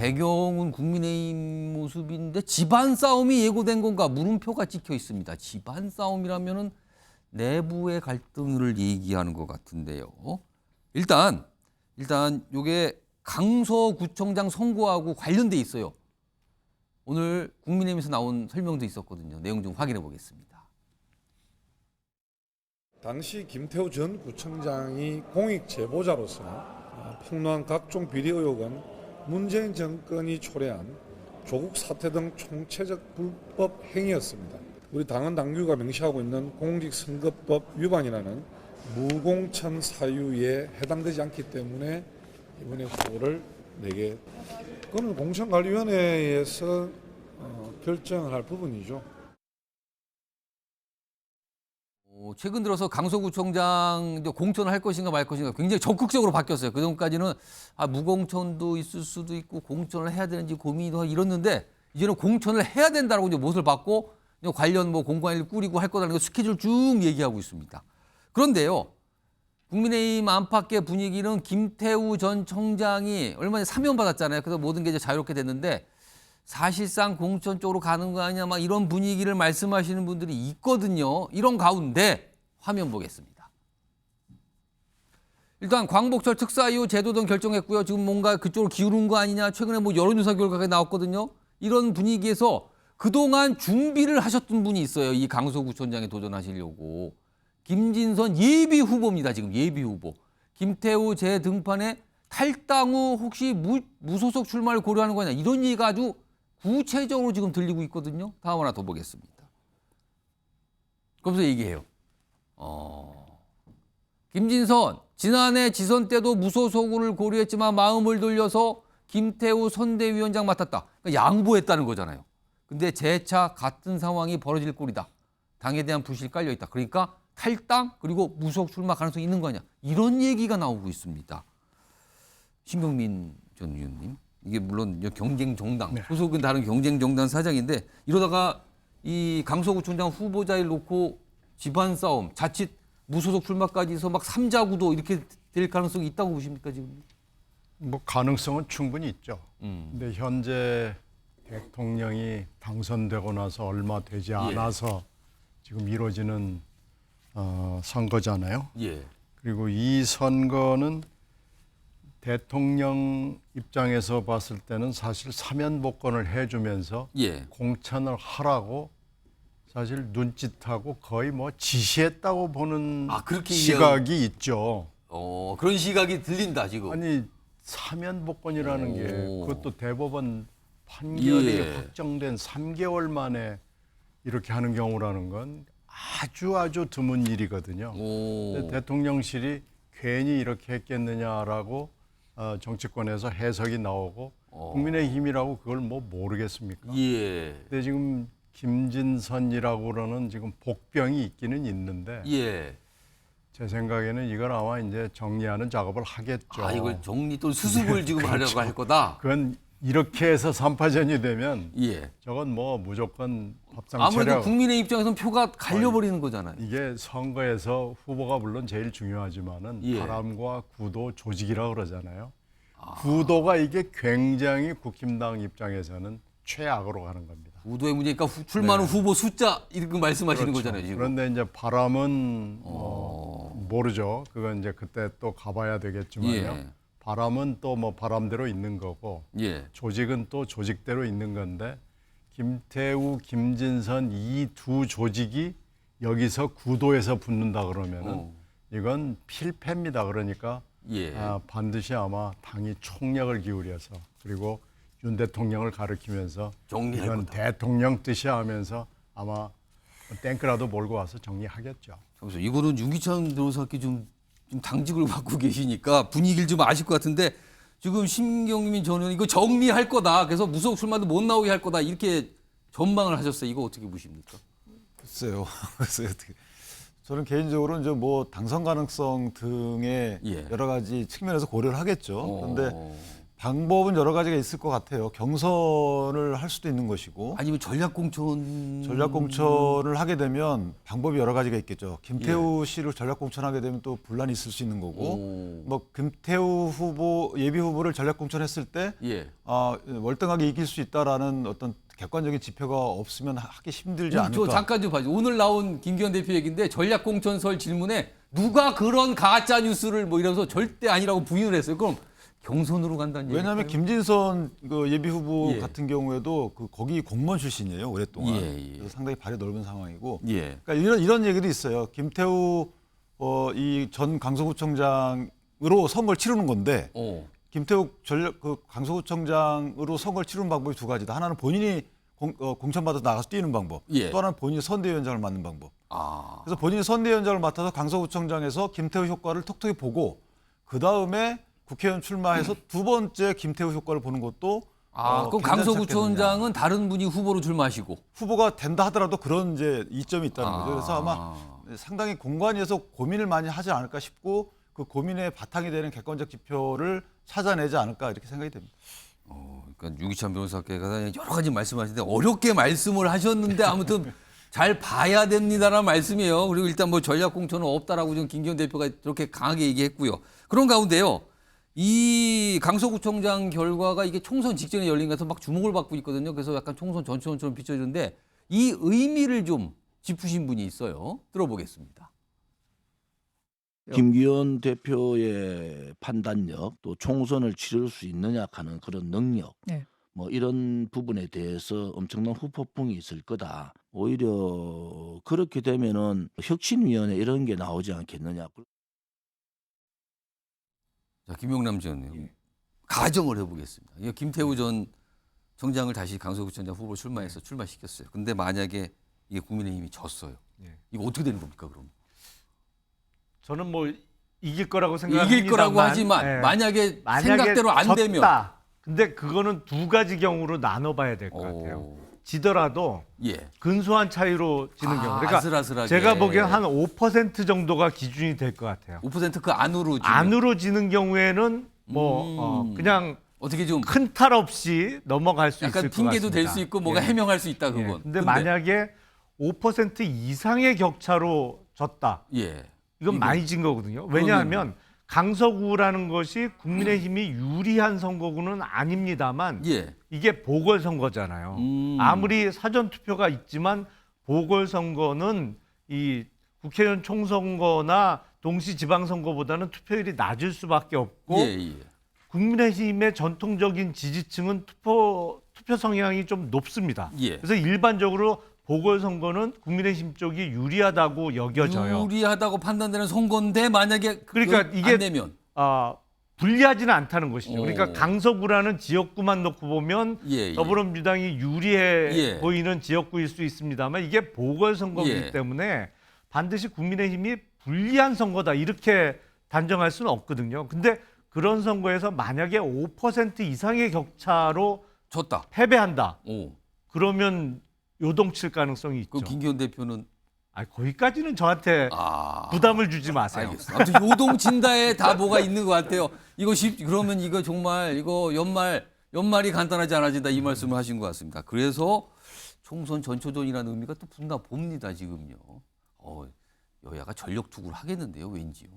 배경은 국민의힘 모습인데 집안 싸움이 예고된 건가? 물음표가 찍혀 있습니다. 집안 싸움이라면은 내부의 갈등을 얘기하는 것 같은데요. 일단 이게 강서구청장 선거하고 관련돼 있어요. 오늘 국민의힘에서 나온 설명도 있었거든요. 내용 좀 확인해 보겠습니다. 당시 김태우 전 구청장이 공익 제보자로서 폭로한 각종 비리 의혹은 문재인 정권이 초래한 조국 사태 등 총체적 불법 행위였습니다. 우리 당헌 당규가 명시하고 있는 공직선거법 위반이라는 무공천 사유에 해당되지 않기 때문에 이번에 후보를 내게, 그건 공천관리위원회에서 결정을 할 부분이죠. 최근 들어서 강서구청장 공천을 할 것인가 말 것인가 굉장히 적극적으로 바뀌었어요. 그전까지는 무공천도 있을 수도 있고 공천을 해야 되는지 고민도 이랬는데 이제는 공천을 해야 된다라고 이제 못을 받고 관련 공관위를 꾸리고 할 거라는 거 스케줄 쭉 얘기하고 있습니다. 그런데요, 국민의힘 안팎의 분위기는 김태우 전 청장이 얼마 전에 사면 받았잖아요. 그래서 모든 게 이제 자유롭게 됐는데 사실상 공천 쪽으로 가는 거 아니냐 막 이런 분위기를 말씀하시는 분들이 있거든요. 이런 가운데 화면 보겠습니다. 일단 광복절 특사 이후 제도 등 결정했고요. 지금 뭔가 그쪽으로 기울은 거 아니냐. 최근에 여론조사 결과가 나왔거든요. 이런 분위기에서 그동안 준비를 하셨던 분이 있어요. 이 강서구청장에 도전하시려고. 김진선 예비 후보입니다. 지금 예비 후보. 김태우 재등판에 탈당 후 혹시 무소속 출마를 고려하는 거냐. 이런 얘기가 아주 구체적으로 지금 들리고 있거든요. 다음 하나 더 보겠습니다. 그러면서 얘기해요. 김진선, 지난해 지선 때도 무소속을 고려했지만 마음을 돌려서 김태우 선대위원장 맡았다. 그러니까 양보했다는 거잖아요. 근데 재차 같은 상황이 벌어질 꼴이다. 당에 대한 부실이 깔려 있다. 그러니까 탈당 그리고 무소속 출마 가능성이 있는 거 아니야. 이런 얘기가 나오고 있습니다. 신경민 전 의원님. 이게 물론 경쟁 정당, 소속은 다른 경쟁 정당 사장인데 이러다가 이 강서구청장 후보자를 놓고 집안 싸움, 자칫 무소속 출마까지 해서 막 삼자구도 이렇게 될 가능성이 있다고 보십니까 지금? 가능성은 충분히 있죠. 근데 현재 대통령이 당선되고 나서 얼마 되지 않아서 지금 이루어지는 선거잖아요. 예. 그리고 이 선거는 대통령 입장에서 봤을 때는 사실 사면복권을 해주면서 공천을 하라고 사실 눈짓하고 거의 지시했다고 보는 시각이 있죠. 그런 시각이 들린다 지금. 아니 사면복권이라는 게 그것도 대법원 판결이 확정된 3개월 만에 이렇게 하는 경우라는 건 아주 드문 일이거든요. 근데 대통령실이 괜히 이렇게 했겠느냐라고 정치권에서 해석이 나오고 국민의힘이라고 그걸 모르겠습니까? 근데 지금 김진선이라고 그러는 지금 복병이 있기는 있는데 제 생각에는 이걸 아마 이제 정리하는 작업을 하겠죠. 이걸 정리 또 수습을 지금 하려고 할 거다. 그건 이렇게 해서 3파전이 되면 저건 무조건 밥상 차려. 아무래도 국민의 입장에서는 표가 갈려버리는 거잖아요. 이게 선거에서 후보가 물론 제일 중요하지만은 바람과 구도, 조직이라고 그러잖아요. 구도가 이게 굉장히 국힘당 입장에서는 최악으로 가는 겁니다. 구도의 문제니까 출마하는 후보 숫자 이렇게 말씀하시는 거잖아요. 지금. 그런데 이제 바람은 모르죠. 그건 이제 그때 또 가봐야 되겠지만요. 바람은 또 바람대로 있는 거고 조직은 또 조직대로 있는 건데 김태우, 김진선 이 두 조직이 여기서 구도에서 붙는다 그러면은 이건 필패입니다. 그러니까 반드시 아마 당이 총력을 기울여서 그리고 윤 대통령을 가리키면서 이건 대통령 뜻이 하면서 아마 탱크라도 몰고 와서 정리하겠죠. 잠시만요. 이거는 윤기찬 변호사께 좀 당직을 맡고 계시니까 분위기를 좀 아실 것 같은데 지금 신경민 전 의원 이거 정리할 거다. 그래서 무소속 출마도 못 나오게 할 거다. 이렇게 전망을 하셨어요. 이거 어떻게 보십니까? 글쎄요. 어떻게 저는 개인적으로는 이제 당선 가능성 등의 여러 가지 측면에서 고려를 하겠죠. 그런데 방법은 여러 가지가 있을 것 같아요. 경선을 할 수도 있는 것이고 아니면 전략공천. 전략공천을 하게 되면 방법이 여러 가지가 있겠죠. 김태우 씨를 전략공천하게 되면 또 분란이 있을 수 있는 거고 뭐 김태우 후보 예비 후보를 전략공천했을 때 월등하게 이길 수 있다라는 어떤 객관적인 지표가 없으면 하기 힘들지 않을까. 저 잠깐 좀 봐줘. 오늘 나온 김기현 대표 얘기인데 전략공천설 질문에 누가 그런 가짜 뉴스를 뭐 이러면서 절대 아니라고 부인을 했어요. 그럼 경선으로 간다는 얘기예요. 왜냐하면 김진선 그 예비 후보 같은 경우에도 거기 공무원 출신이에요, 오랫동안. 그래서 상당히 발이 넓은 상황이고. 그러니까 이런 얘기도 있어요. 김태우 이 전 강서구청장으로 선거를 치르는 건데 김태우 강서구청장으로 선거를 치르는 방법이 두 가지다. 하나는 본인이 공천받아서 나가서 뛰는 방법. 또 하나는 본인이 선대위원장을 맡는 방법. 그래서 본인이 선대위원장을 맡아서 강서구청장에서 김태우 효과를 톡톡히 보고 그 다음에 국회의원 출마해서 두 번째 김태우 효과를 보는 것도 그럼 강서구청장은 다른 분이 후보로 출마하시고 후보가 된다 하더라도 그런 이제 이점이 있다는 거죠. 그래서 아마 상당히 공관위에서 고민을 많이 하지 않을까 싶고 그 고민의 바탕이 되는 객관적 지표를 찾아내지 않을까 이렇게 생각이 됩니다. 그러니까 유기찬 변호사께서 여러 가지 말씀하시는데 어렵게 말씀을 하셨는데 아무튼 잘 봐야 됩니다라는 말씀이에요. 그리고 일단 뭐 전략공천은 없다라고 지금 김기현 대표가 저렇게 강하게 얘기했고요. 그런 가운데요. 이 강서구청장 결과가 이게 총선 직전에 열린 것같아서 막 주목을 받고 있거든요. 그래서 약간 총선 전초전처럼 비춰지는데 이 의미를 좀 짚으신 분이 있어요. 들어보겠습니다. 김기현 대표의 판단력, 또 총선을 치를 수 있느냐 하는 그런 능력, 뭐 이런 부분에 대해서 엄청난 후폭풍이 있을 거다. 오히려 그렇게 되면은 혁신위원회 이런 게 나오지 않겠느냐. 자, 김용남 전 의원 가정을 해보겠습니다. 이거 김태우 전 청장을 다시 강서구청장 후보 출마해서 출마시켰어요. 근데 만약에 이게 국민의힘이 졌어요. 이거 어떻게 되는 겁니까, 그럼? 저는 뭐 이길 거라고 생각합니다. 이길 거라고 하지만 만약에 생각대로 안 되면. 근데 그거는 두 가지 경우로 나눠봐야 될 것 같아요. 지더라도 근소한 차이로 지는 경우. 그러니까 아슬아슬하게. 제가 보기엔 한 5% 정도가 기준이 될 것 같아요. 5% 그 안으로 지면. 안으로 지는 경우에는 뭐 그냥 어떻게 좀 큰 탈 없이 넘어갈 수 있을 것 같습니다. 약간 핑계도 될 수 있고 뭐가 해명할 수 있다 그건. 근데 만약에 5% 이상의 격차로 졌다. 이건 많이 진 거거든요. 왜냐하면 강서구라는 것이 국민의힘이 유리한 선거구는 아닙니다만 이게 보궐선거잖아요. 아무리 사전투표가 있지만 보궐선거는 이 국회의원 총선거나 동시지방선거보다는 투표율이 낮을 수밖에 없고 국민의힘의 전통적인 지지층은 투표 성향이 좀 높습니다. 그래서 일반적으로 보궐선거는 국민의힘 쪽이 유리하다고 여겨져요. 유리하다고 판단되는 선거인데 만약에 그러니까 이게 안 되면 불리하지는 않다는 것이죠. 그러니까 강서구라는 지역구만 놓고 보면 더불어민주당이 유리해 보이는 지역구일 수 있습니다만 이게 보궐선거이기 때문에 반드시 국민의힘이 불리한 선거다 이렇게 단정할 수는 없거든요. 근데 그런 선거에서 만약에 5% 이상의 격차로 졌다. 패배한다. 그러면 요동칠 가능성이 있죠. 그럼 김기현 대표는 거기까지는 저한테 부담을 주지 마세요. 알겠습니다. 아무튼 요동친다에 다 뭐가 있는 것 같아요. 그러면 이거 정말 이거 연말이 간단하지 않아진다 이 말씀을 하신 것 같습니다. 그래서 총선 전초전이라는 의미가 또 붙나 봅니다 지금요. 여야가 전력 투구를 하겠는데요, 왠지요.